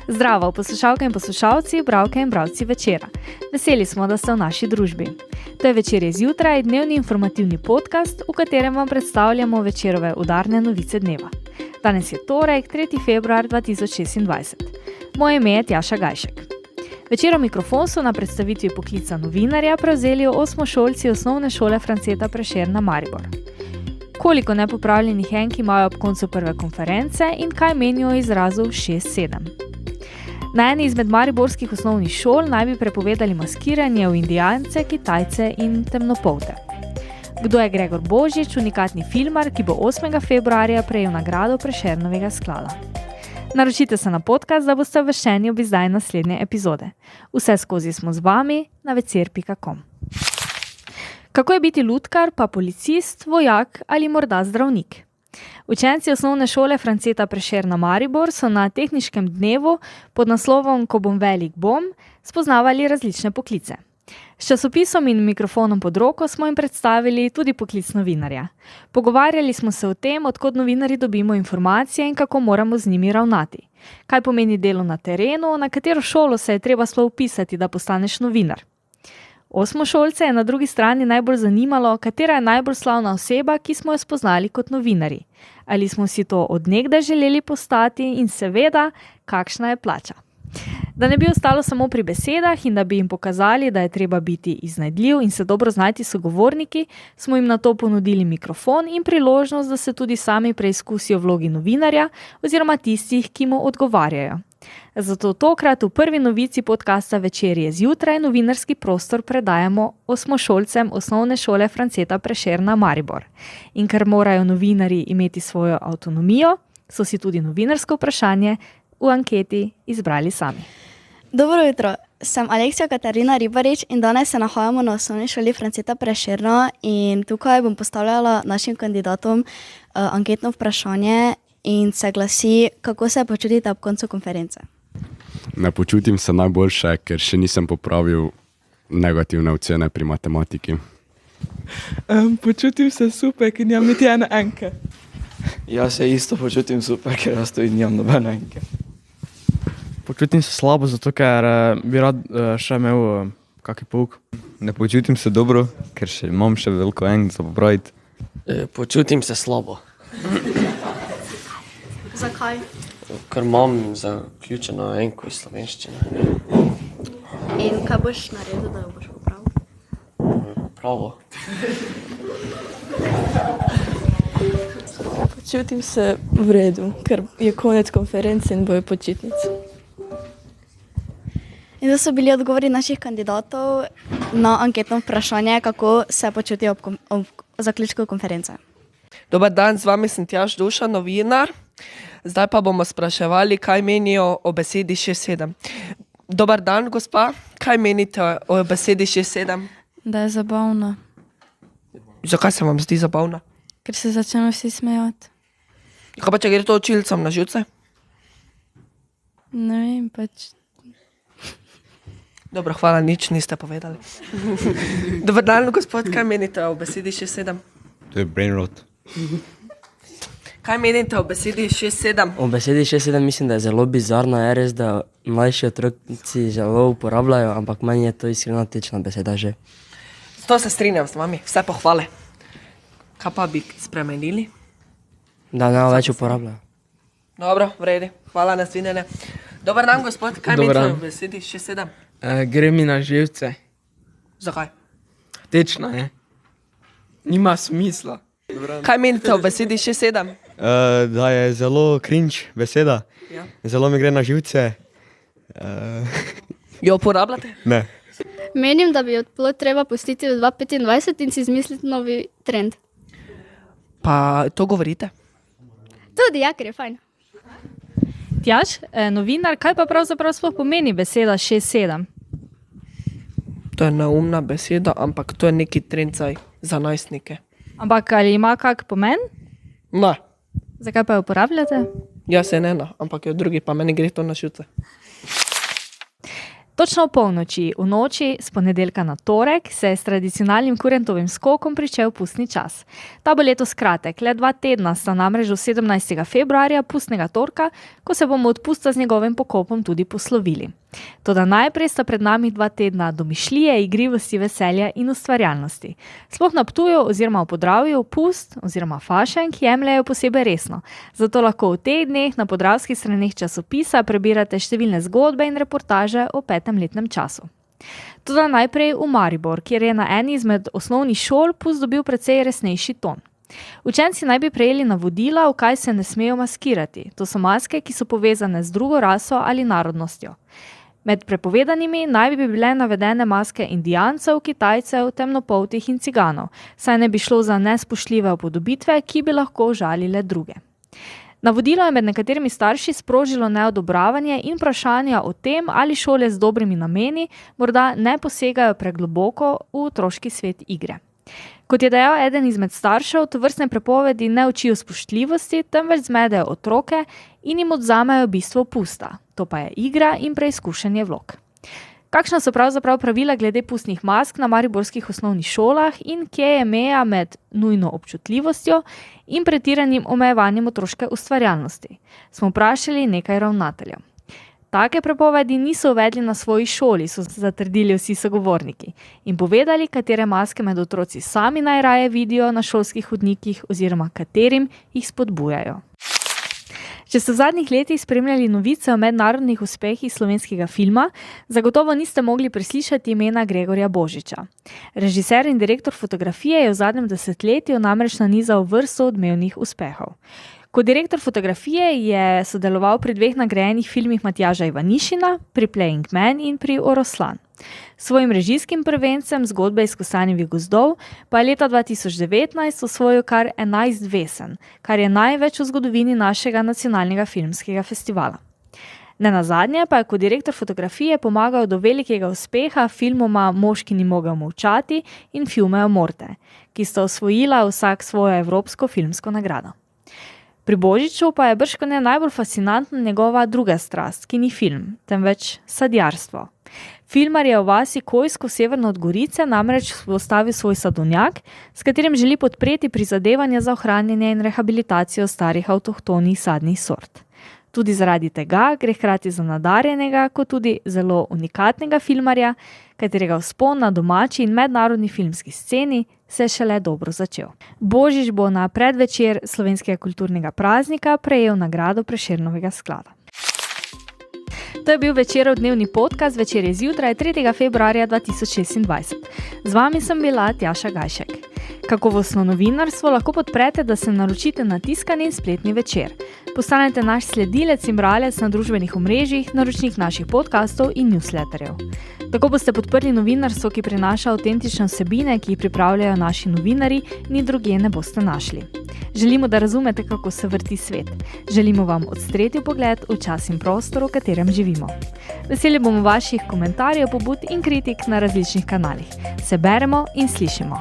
Zdravo, poslušalke in poslušalci, bralke in bralci Večera. Veseli smo, da ste v naši družbi. To je Večer zjutraj, dnevni informativni podcast, v katerem vam predstavljamo Večerove udarne novice dneva. Danes je torek, 3. februar 2026. Moje ime je Tjaša Gajšek. Večerov mikrofon so na predstavitvi poklica novinarja prevzeli osmošolci osnovne šole Franceta Prešerna Maribor. Koliko nepopravljenih enk imajo ob koncu prve konference in kaj menijo o izrazu 6-7. Na eni izmed mariborskih osnovnih šol naj bi prepovedali maskiranje v indijance, kitajce in temnopolte. Kdo je Gregor Božič, unikatni filmar, ki bo 8. februarja prejel nagrado Prešernovega sklada. Naročite se na podcast, da boste obveščeni ob izdaji naslednje epizode. Vse skozi smo z vami na vecer.com. Kako je biti lutkar, pa policist, vojak ali morda zdravnik? Učenci osnovne šole Franceta Prešerna Maribor so na tehniškem dnevu pod naslovom Ko bom velik bom spoznavali različne poklice. S časopisom in mikrofonom pod roko smo jim predstavili tudi poklic novinarja. Pogovarjali smo se o tem, od kod novinarji dobimo informacije in kako moramo z njimi ravnati. Kaj pomeni delo na terenu, na katero šolo se je treba sploh vpisati, da postaneš novinar. Osmošolce je na drugi strani najbolj zanimalo, katera je najbolj slavna oseba, ki smo jo spoznali kot novinarji. Ali smo si to od nekdaj želeli postati in seveda, kakšna je plača. Da ne bi ostalo samo pri besedah in da bi jim pokazali, da je treba biti iznajdljiv in se dobro znajti s sogovorniki, smo jim na to ponudili mikrofon in priložnost, da se tudi sami preizkusijo vlogi novinarja oziroma tistih, ki mu odgovarjajo. Zato tokrat v prvi novici podcasta Večer zjutraj novinarski prostor predajamo osmošolcem osnovne šole Franceta Prešerna Maribor. In ker morajo novinarji imeti svojo avtonomijo, so si tudi novinarsko vprašanje v anketi izbrali sami. Dobro jutro, sem Aleksija Katarina Ribarič in danes se nahajamo na osnovni šoli Franceta Prešerna in tukaj bom postavljala našim kandidatom anketno vprašanje in se glasi, kako se počutite ob koncu konference. Ne počutim se najboljše, ker še nisem popravil negativne ocene pri matematiki. Počutim se super, ker nimam niti ene enke. Jaz se isto počutim super, ker jaz tudi nimam nobene enke. Počutim se slabo, zato ker bi rad še imel kakšen pouk. Ne počutim se dobro, ker imam še veliko enk za popraviti. Počutim se slabo. Zakaj? Ker imam zaključeno enko iz slovenščine. In kaj boš naredil, da jo boš popravil? Pravo. Počutim se v redu, ker je konec konference in bojo počitnice. In to so bili odgovori naših kandidatov na anketno vprašanje, kako se počutijo ob zaključku konference. Dobar dan, z vami sem Tjaš Duša, novinar. Zdaj pa bomo spraševali, kaj menijo o besedi 6-7. Dobar dan, gospa. Kaj menite o besedi 6-7? Da je zabavna, Zakaj se vam zdi zabavna? ker se začnejo vsi smejati. Kaj pa, če gre to učilcem na živce? Ne vem, pač. Dobro, hvala, nič niste povedali. Dobar dan, gospod, kaj menite o besedi 6-7? To je brain rot. Kaj menite o besedi 6-7? O besedi 6-7 mislim, da je zelo bizarna, je res, da mlajši otroci zelo uporabljajo, ampak meni je to iskreno tečna beseda že. To se strinjam z vami, vse pohvale. Kaj pa bi spremenili? Da ne več uporabljajo. Dobro, v redu, hvala, nasvidenje. Dobar dan, gospod, kaj Dobar menite dan. o besedi 6-7? Gre mi na živce. Zakaj? Tečna je. Nima smisla. Kaj menite o besedi 6-7? Da je zelo cringe beseda. Ja. Zelo mi gre na živce. Jo uporabljate? Ne. Menim, da bi odplot treba pustiti v 2025 in si izmisliti novi trend. Pa to govorite? Tudi, ja, ker je fajn. Tjaš, novinar, kaj pa pravzaprav sploh pomeni beseda 6-7? To je neumna beseda, ampak to je neki trend za najstnike. Ampak ali ima kak pomen? Ne, Zakaj pa jo uporabljate? jaz se ne, ampak jo drugi, pa meni gre to na živce. Točno v polnoči, v noči z ponedeljka na torek, se je s tradicionalnim kurentovim skokom pričel pustni čas. Ta bo letos kratek, le 2 tedna sta namreč do 17. februarja pustnega torka, ko se bomo od pusta z njegovim pokopom tudi poslovili. Toda najprej sta pred nami 2 tedna domišljije, igrivosti, veselja in ustvarjalnosti. Sploh na Ptuju oziroma v Podravju pust oziroma fašenk jemljajo posebej resno. Zato lahko v teh dneh na podravskih straneh časopisa prebirate številne zgodbe in reportaže o 5. letnem času. Toda najprej v Maribor, kjer je na eni izmed osnovnih šol pust dobil precej resnejši ton. Učenci naj bi prejeli navodila, v kaj se ne smejo maskirati. To so maske, ki so povezane z drugo raso ali narodnostjo. Med prepovedanimi naj bi bile navedene maske Indijancev, Kitajcev, temnopoltih in ciganov, saj ne bi šlo za nespoštljive upodobitve, ki bi lahko žalile druge. Navodilo je med nekaterimi starši sprožilo neodobravanje in vprašanja o tem, ali šole z dobrimi nameni morda ne posegajo pregloboko v otroški svet igre. Kot je dejal eden izmed staršev, tovrstne prepovedi ne učijo spoštljivosti, temveč zmedejo otroke in jim odvzamejo bistvo pusta. To pa je igra in preizkušanje vlog. Kakšna so pravzaprav pravila glede pustnih mask na mariborskih osnovnih šolah in kje je meja med nujno občutljivostjo in pretiranim omejevanjem otroške ustvarjalnosti? Smo vprašali nekaj ravnateljev. Take prepovedi niso uvedli na svoji šoli, so zatrdili vsi sogovorniki in povedali, katere maske med otroci sami najraje vidijo na šolskih hodnikih oziroma katerim jih spodbujajo. Če ste v zadnjih letih spremljali novice o mednarodnih uspehih slovenskega filma, zagotovo niste mogli preslišati imena Gregorja Božiča. Režiser in direktor fotografije je v zadnjem desetletju namreč nanizal vrsto odmevnih uspehov. Kot direktor fotografije je sodeloval pri 2 nagrajenih filmih Matjaža Ivanišina, pri Playing Man in pri Oroslan. Svojim režijskim prvencem Zgodbe iz kostanjevih gozdov pa je leta 2019 osvojil kar 11 vesen, kar je največ v zgodovini našega nacionalnega filmskega festivala. Nenazadnje pa je kot direktor fotografije pomagal do velikega uspeha filmoma Moški ni mogel molčati in Fiume o morte, ki sta osvojila vsak svojo evropsko filmsko nagrado. Pri Božiču pa je bržkone najbolj fascinantna njegova druga strast, ki ni film, temveč sadjarstvo. Filmar je v vasi Kojsko severno od Gorice namreč postavil svoj sadovnjak, s katerim želi podpreti prizadevanja za ohranjanje in rehabilitacijo starih avtohtonih sadnih sort. Tudi zaradi tega gre hkrati za nadarjenega, kot tudi zelo unikatnega filmarja, katerega vzpon na domači in mednarodni filmski sceni se je šele dobro začel. Božič bo na predvečer slovenskega kulturnega praznika prejel nagrado Prešernovega sklada. To je bil Večerov dnevni podcast Večer je zjutraj 3. februarja 2026. Z vami sem bila Tjaša Gajšek. Kakovostno novinarstvo lahko podprete, da se naročite na tiskani in spletni Večer. Postanete naš sledilec in bralec na družbenih omrežjih, naročnik naših podcastov in newsletterjev. Tako boste podprli novinarstvo, ki prinaša avtentične vsebine, ki jih pripravljajo naši novinarji, ni drugje ne boste našli. Želimo, da razumete, kako se vrti svet. Želimo vam odstreti pogled v čas in prostor, v katerem živimo. Veseli bomo vaših komentarjev, pobud in kritik na različnih kanalih. Se beremo in slišimo.